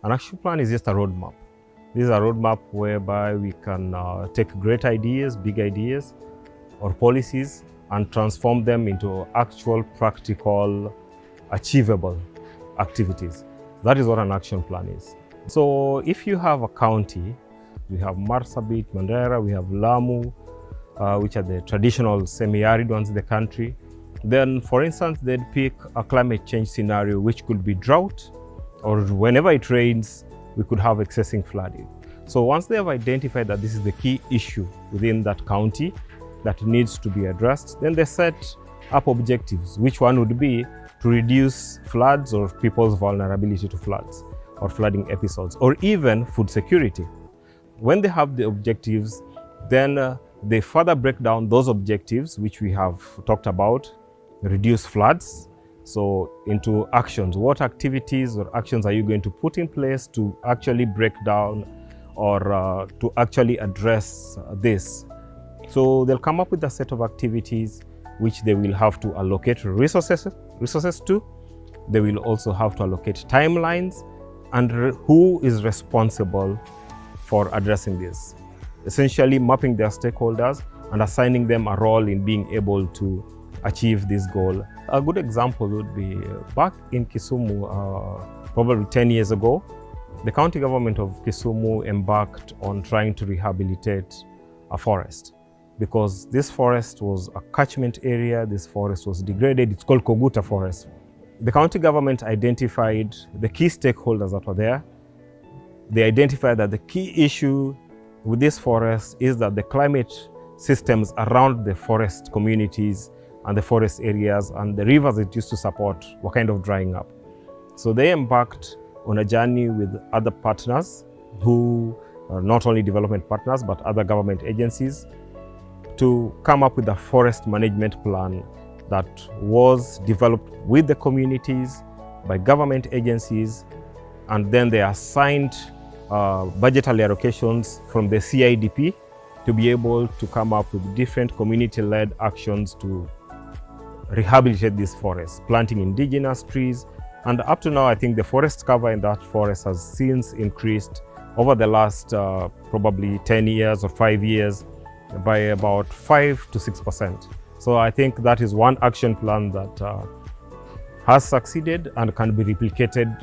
An action plan is just a roadmap. This is a roadmap whereby we can take great ideas, big ideas, or policies and transform them into actual, practical, achievable activities. That is what an action plan is. So if you have a county, we have Marsabit, Mandera, we have Lamu, which are the traditional semi-arid ones in the country. Then, for instance, they'd pick a climate change scenario, which could be drought, or whenever it rains, we could have excessive flooding. So once they have identified that this is the key issue within that county that needs to be addressed, then they set up objectives, which one would be to reduce floods or people's vulnerability to floods or flooding episodes, or even food security. When they have the objectives, then they further break down those objectives, which we have talked about, reduce floods, so into actions. What activities or actions are you going to put in place to actually break down or to actually address this? So they'll come up with a set of activities which they will have to allocate resources to. They will also have to allocate timelines and who is responsible for addressing this. Essentially mapping their stakeholders and assigning them a role in being able to achieve this goal. A good example would be back in Kisumu, probably 10 years ago, the county government of Kisumu embarked on trying to rehabilitate a forest because this forest was a catchment area, this forest was degraded. It's called Koguta Forest. The county government identified the key stakeholders that were there. They identified that the key issue with this forest is that the climate systems around the forest communities and the forest areas and the rivers it used to support were kind of drying up. So they embarked on a journey with other partners who are not only development partners but other government agencies to come up with a forest management plan that was developed with the communities, by government agencies, and then they assigned budgetary allocations from the CIDP to be able to come up with different community-led actions to rehabilitate this forest, planting indigenous trees. And up to now, I think the forest cover in that forest has since increased over the last probably 10 years or 5 years by about 5 to 6%. So I think that is one action plan that has succeeded and can be replicated.